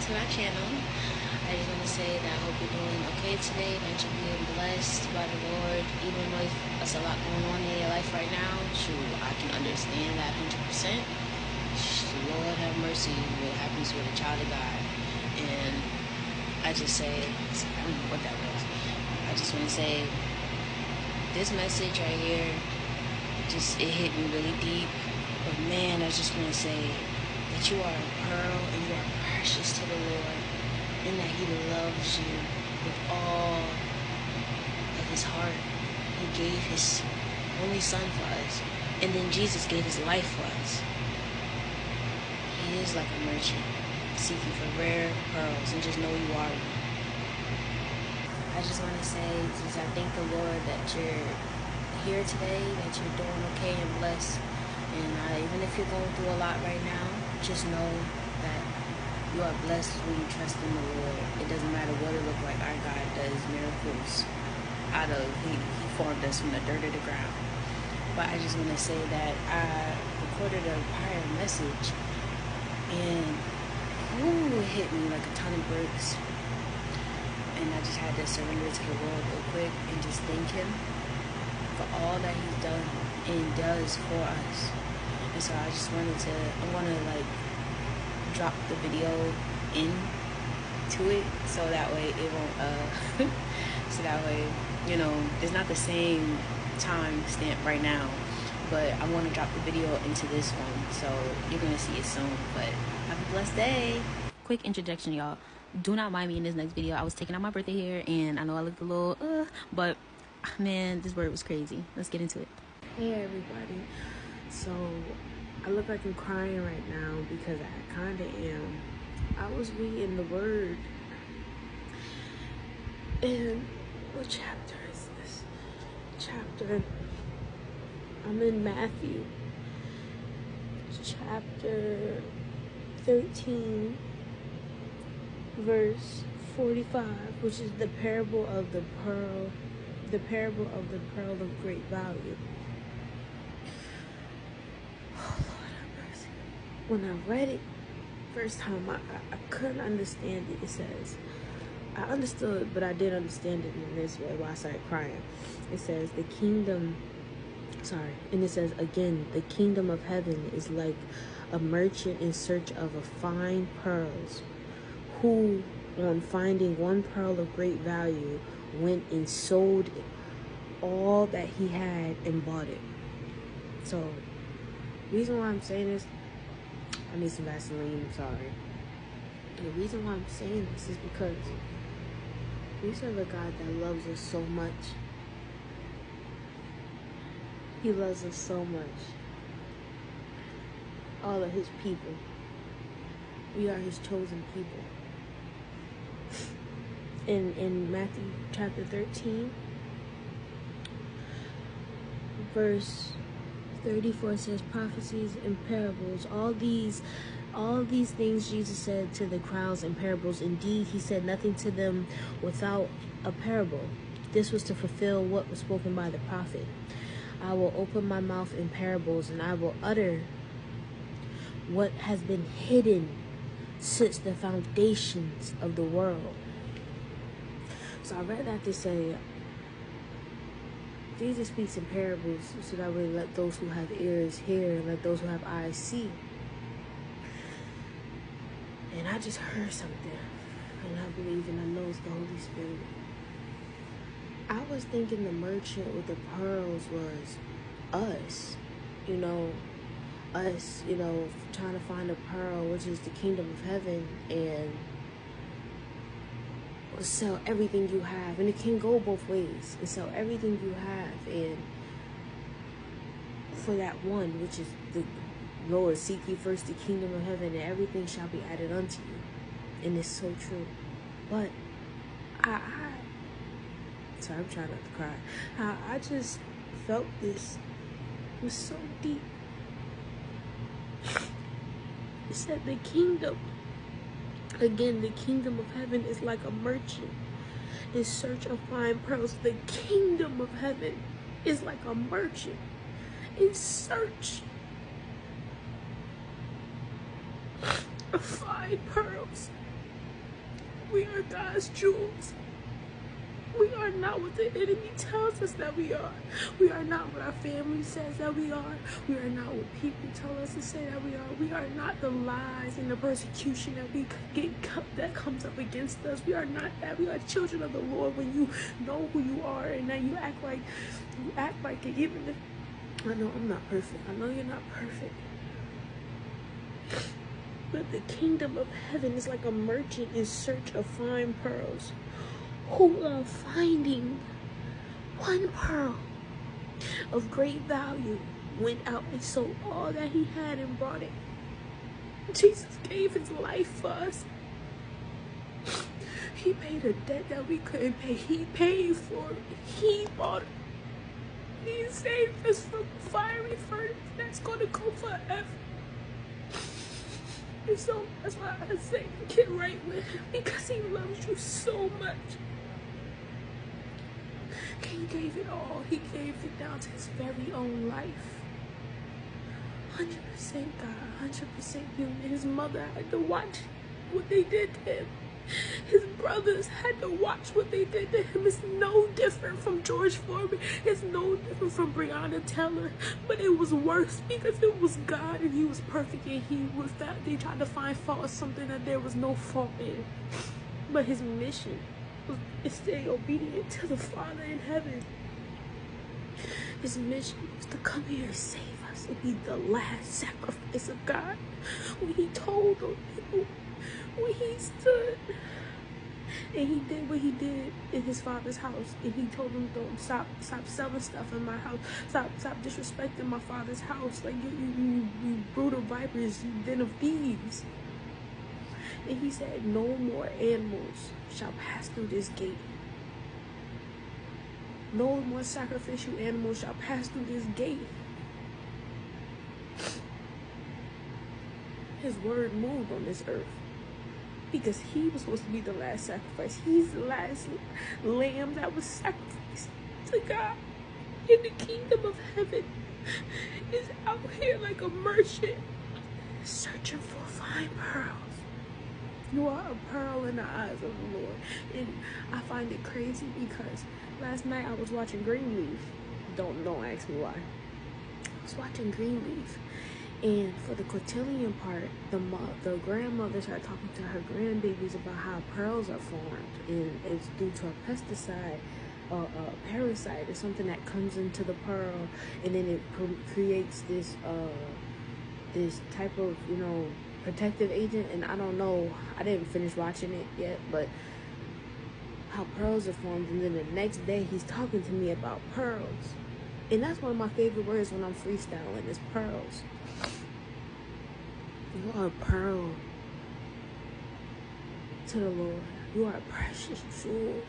to my channel. I just want to say that I hope you're doing okay today, that you're being blessed by the Lord. Even though there's a lot going on in your life right now, I can understand that 100%. Lord have mercy what happens with a child of God. And I just say, I don't know what that was. I just want to say, this message right here, it hit me really deep. But man, I just want to say that you are a pearl and you are precious to the Lord, and that He loves you with all of His heart. He gave His only Son for us, and then Jesus gave His life for us. He is like a merchant seeking for rare pearls, and just know you are one. I just want to say, I thank the Lord that you're here today, that you're doing okay and blessed. And even if you're going through a lot right now, just know that you are blessed when you trust in the Lord. It doesn't matter what it looks like. Our God does miracles He formed us from the dirt of the ground. But I just want to say that I recorded a prior message, and it hit me like a ton of bricks. And I just had to surrender to the Lord real quick and just thank Him for all that He's done and does for us. And so I just wanted to, I want to like drop the video into it so that way it won't, so that way, you know, it's not the same time stamp right now, but I want to drop the video into this one, so you're going to see it soon. But have a blessed day. Quick introduction, y'all. Do not mind me in this next video. I was taking out my birthday hair, and I know I looked a little, but man, this word was crazy. Let's get into it. Hey everybody. So I look like I'm crying right now because I kind of am. I was reading the word, and what chapter is this? I'm in Matthew chapter 13 verse 45, which is the parable of the pearl of great value. Oh, Lord have mercy. When I read it first time, I couldn't understand it. It says, I understood, but I didn't understand it in this way. Why I started crying. It says and it says again, the kingdom of heaven is like a merchant in search of a fine pearls, who, on finding one pearl of great value, went and sold all that he had and bought it. So, the reason why I'm saying this, I need some Vaseline, I'm sorry. The reason why I'm saying this is because we serve a God that loves us so much. He loves us so much. All of His people. We are His chosen people. In Matthew chapter 13, verse 34 says, prophecies and parables, all these things Jesus said to the crowds in parables. Indeed, He said nothing to them without a parable. This was to fulfill what was spoken by the prophet. I will open my mouth in parables, and I will utter what has been hidden since the foundations of the world. So I read that to say, Jesus speaks in parables so that way let those who have ears hear and let those who have eyes see. And I just heard something, and I believe and I know it's the Holy Spirit. I was thinking the merchant with the pearls was us, trying to find a pearl, which is the kingdom of heaven, and sell everything you have. And it can go both ways, and sell everything you have, and for that one, which is the Lord, seek ye first the kingdom of heaven, and everything shall be added unto you. And it's so true. But sorry, I'm trying not to cry. I just felt this. It was so deep. It said the kingdom. Again, the kingdom of heaven is like a merchant in search of fine pearls. The kingdom of heaven is like a merchant in search of fine pearls. We are God's jewels. We are not what the enemy tells us that we are. We are not what our family says that we are. We are not what people tell us to say that we are. We are not the lies and the persecution that we get that comes up against us. We are not that. We are children of the Lord. When you know who you are and then you act like it. Even if I know I'm not perfect. I know you're not perfect. But the kingdom of heaven is like a merchant in search of fine pearls, who on finding one pearl of great value went out and sold all that he had and brought it. Jesus gave his life for us. He paid a debt that we couldn't pay. He paid for it. He bought it. He saved us from a fiery furnace that's going to go forever. And so that's why I say get right with him, because he loves you so much. He gave it all. He gave it down to his very own life. 100% God, 100% human. His mother had to watch what they did to him. His brothers had to watch what they did to him. It's no different from George Foreman. It's no different from Breonna Taylor. But it was worse because it was God and he was perfect, and he was that they tried to find fault or something that there was no fault in. But his mission was to stay obedient to the Father in heaven. His mission was to come here and save us and be the last sacrifice of God. When he told those people, when he stood and he did what he did in his Father's house, and he told them, don't stop selling stuff in my house, stop disrespecting my Father's house, like you brutal vipers, you den of thieves. And he said, no more animals shall pass through this gate. No more sacrificial animals shall pass through this gate. His word moved on this earth because he was supposed to be the last sacrifice. He's the last lamb that was sacrificed to God. And the kingdom of heaven is out here like a merchant searching for fine pearls. You are a pearl in the eyes of the Lord. And I find it crazy because last night I was watching Greenleaf. Don't ask me why. I was watching Greenleaf. And for the cotillion part, the grandmother started talking to her grandbabies about how pearls are formed. And it's due to a pesticide or a parasite or something that comes into the pearl. And then it creates this type of, protective agent. And I don't know, I didn't finish watching it yet, but how pearls are formed. And then the next day he's talking to me about pearls, and that's one of my favorite words when I'm freestyling is pearls. You are a pearl to the Lord. You are a precious jewel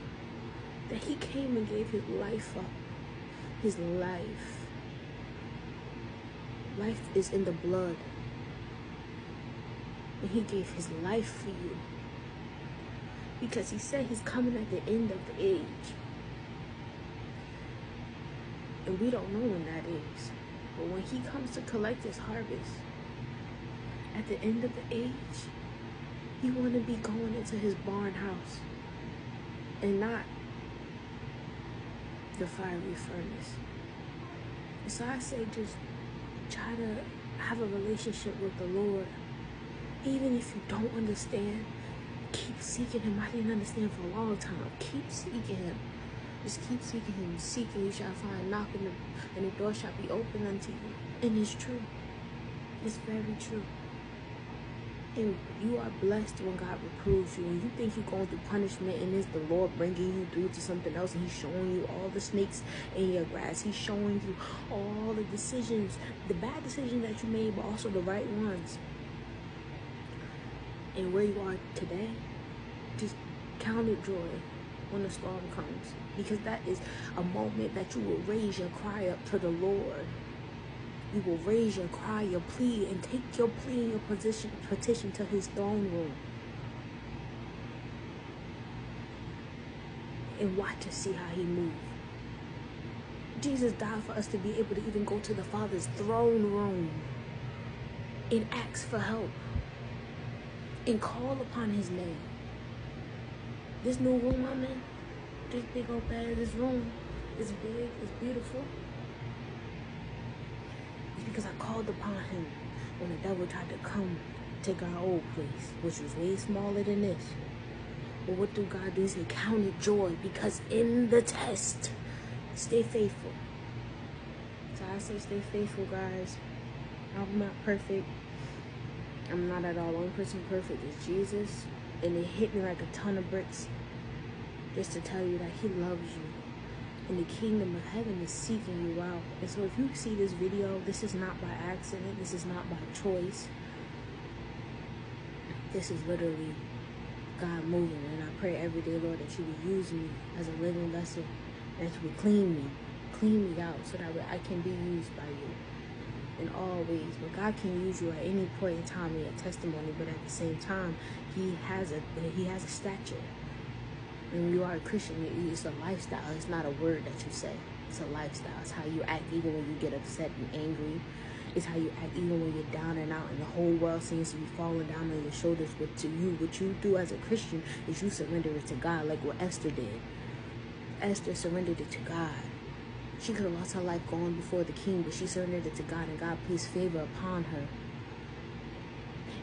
that he came and gave his life up. His life is in the blood. And he gave his life for you. Because he said he's coming at the end of the age. And we don't know when that is. But when he comes to collect his harvest, at the end of the age, you want to be going into his barn house. And not the fiery furnace. And so I say just try to have a relationship with the Lord. Even if you don't understand, keep seeking him. I didn't understand for a long time. Keep seeking him. Just keep seeking him. Seek and you shall find. Knock and the door shall be open unto you. And it's true. It's very true. And you are blessed when God reproves you. And you think you're going through punishment and it's the Lord bringing you through to something else. And he's showing you all the snakes in your grass. He's showing you all the decisions, the bad decisions that you made, but also the right ones. And where you are today, just count it joy when the storm comes. Because that is a moment that you will raise your cry up to the Lord. You will raise your cry, your plea, and take your plea and your petition to his throne room. And watch and see how he moves. Jesus died for us to be able to even go to the Father's throne room and ask for help and call upon his name. This new room I'm in, this big old bed, this room is big, it's beautiful. It's because I called upon him when the devil tried to come take our old place, which was way smaller than this. But what do God do? He said, count it joy, because in the test, stay faithful. So I say stay faithful, guys. I'm not perfect. I'm not at all. The only person perfect is Jesus. And it hit me like a ton of bricks just to tell you that he loves you. And the kingdom of heaven is seeking you out. And so if you see this video, this is not by accident. This is not by choice. This is literally God moving. And I pray every day, Lord, that you would use me as a living vessel, and that you would clean me out, so that I can be used by you in all ways. But God can use you at any point in time in your testimony, but at the same time, he has a stature. When you are a Christian, it's a lifestyle. It's not a word that you say. It's a lifestyle. It's how you act even when you get upset and angry. It's how you act even when you're down and out and the whole world seems to be falling down on your shoulders. But to you, what you do as a Christian is you surrender it to God, like what Esther did. Esther surrendered it to God. She could have lost her life going before the king, but she surrendered it to God, and God placed favor upon her.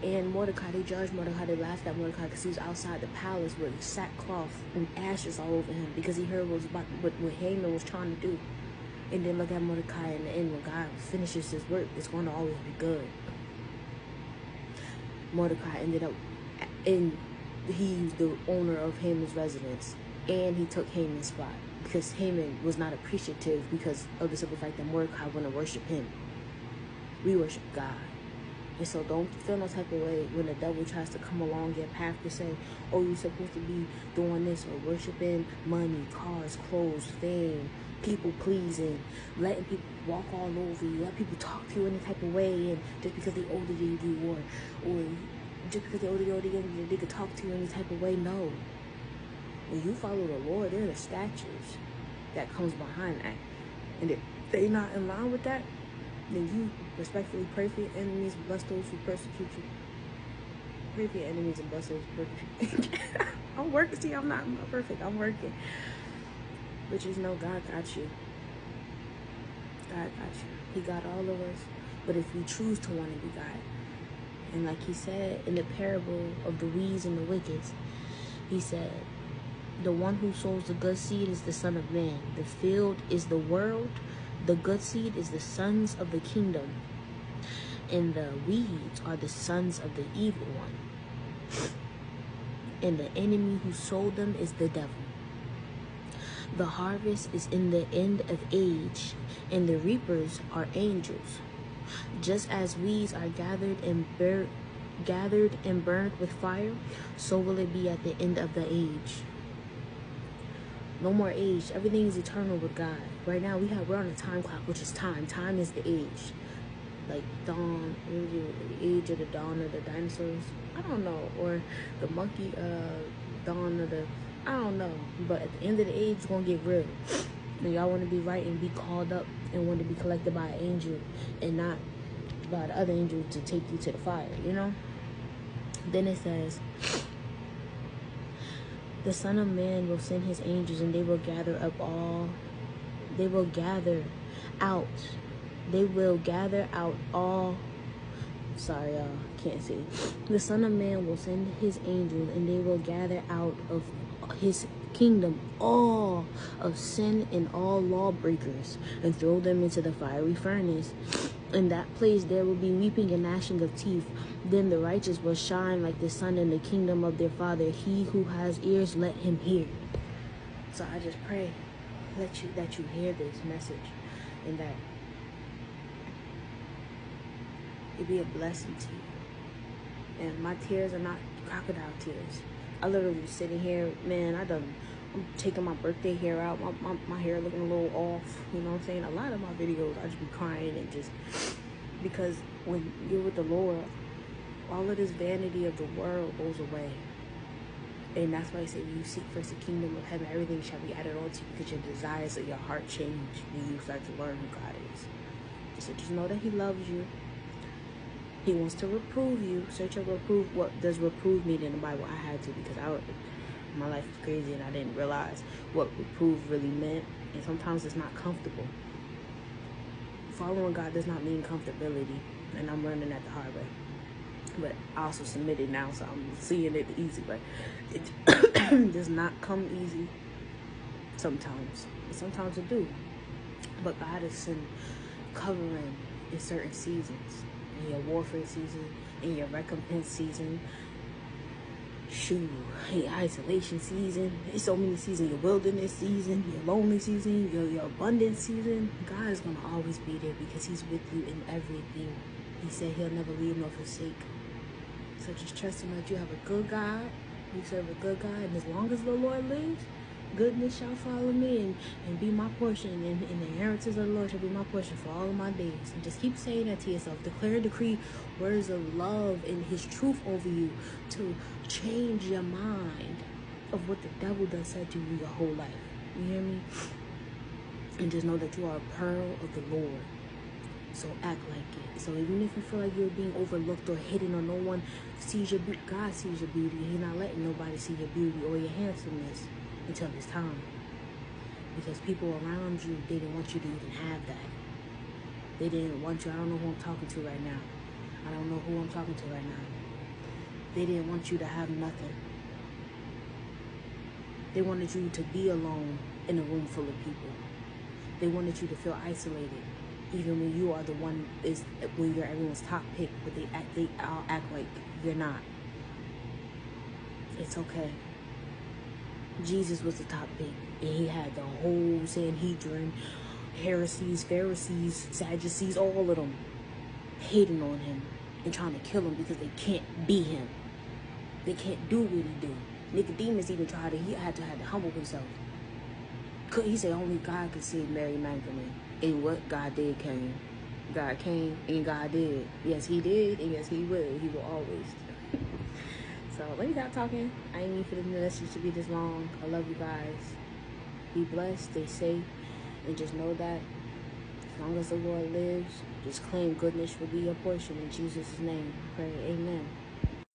And Mordecai, they judged Mordecai, they laughed at Mordecai because he was outside the palace with sackcloth and ashes all over him, because he heard what Haman was trying to do. And then look at Mordecai in the end. When God finishes his work, it's going to always be good. Mordecai ended up, and he's the owner of Haman's residence, and he took Haman's spot, because Haman was not appreciative because of the simple fact that Mordecai wouldn't worship him. We worship God. And so don't feel no type of way when the devil tries to come along your path to say, oh, you're supposed to be doing this, or worshiping money, cars, clothes, fame, people pleasing, letting people walk all over you, let people talk to you any type of way, and just because they're older than you, or just because they're older than you, they could talk to you any type of way. No. When you follow the Lord, there are statutes that comes behind that. And if they're not in line with that, then you respectfully pray for your enemies, bless those who persecute you. Pray for your enemies and bless those who persecute you. I'm working. See, I'm not perfect. I'm working. But just know God got you. God got you. He got all of us. But if we choose to want to be God, and like he said in the parable of the weeds and the wickets, he said, the one who sows the good seed is the Son of Man. The field is the world. The good seed is the sons of the kingdom. And the weeds are the sons of the evil one. And the enemy who sowed them is the devil. The harvest is in the end of age, and the reapers are angels. Just as weeds are gathered and burned with fire, so will it be at the end of the age. No more age. Everything is eternal with God. Right now we're on a time clock, which is time. Time is the age. Like dawn, the age of the dawn of the dinosaurs. I don't know. Or the monkey dawn of the, I don't know. But at the end of the age, it's gonna get real. And y'all want to be right and be called up and want to be collected by an angel and not by the other angel to take you to the fire, you know? Then it says, the Son of Man will send his angels, and they will gather out all, sorry y'all, can't see. The Son of Man will send his angels, and they will gather out of his kingdom all of sin and all lawbreakers, and throw them into the fiery furnace. In that place there will be weeping and gnashing of teeth. Then the righteous will shine like the sun in the kingdom of their Father. He who has ears, let him hear. So I just pray that you hear this message, and that it be a blessing to you. And my tears are not crocodile tears. I literally sitting here, man, I'm taking my birthday hair out. My hair looking a little off. You know what I'm saying? A lot of my videos, I just be crying, and just because when you're with the Lord, all of this vanity of the world goes away. And that's why I say, you seek first the kingdom of heaven, everything shall be added on to you, because your desires of your heart change when you start to learn who God is. So just know that he loves you. He wants to reprove you. Search up reprove. What does reprove mean in the Bible? I had to, because My life is crazy, and I didn't realize what reprove really meant. And sometimes it's not comfortable. Following God does not mean comfortability, and I'm learning that the hard way. But I also submitted now, so I'm seeing it the easy way. It does not come easy sometimes. Sometimes it do. But God is sending covering in certain seasons. In your warfare season, in your recompense season, in your isolation season. There's so many seasons. Your wilderness season, your lonely season, your abundance season. God is going to always be there because he's with you in everything. He said he'll never leave nor forsake. So just trust him that you have a good God. You serve a good God. And as long as the Lord lives, goodness shall follow me and be my portion. And the inheritance of the Lord shall be my portion for all of my days. And just keep saying that to yourself. Declare and decree words of love and his truth over you to change your mind of what the devil done said to you your whole life. You hear me? And just know that you are a pearl of the Lord. So act like it. So even if you feel like you're being overlooked or hidden or no one sees your beauty, God sees your beauty. He's not letting nobody see your beauty or your handsomeness until it's time. Because people around you, they didn't want you to even have that. They didn't want you. I don't know who I'm talking to right now. I don't know who I'm talking to right now. They didn't want you to have nothing. They wanted you to be alone in a room full of people. They wanted you to feel isolated. Even when you are the one when you're everyone's top pick, but they all act like you're not. It's okay. Jesus was the top pick, and he had the whole Sanhedrin, heresies, Pharisees, Sadducees, all of them hating on him and trying to kill him because they can't be him. They can't do what he do. Nicodemus even he had to humble himself. He said only God could save Mary Magdalene. And what God did came. God came and God did. Yes, he did, and yes, he will. He will always. So let me stop talking. I ain't mean for this message to be this long. I love you guys. Be blessed, stay safe, and just know that as long as the Lord lives, just claim goodness will be your portion. In Jesus' name, pray, amen.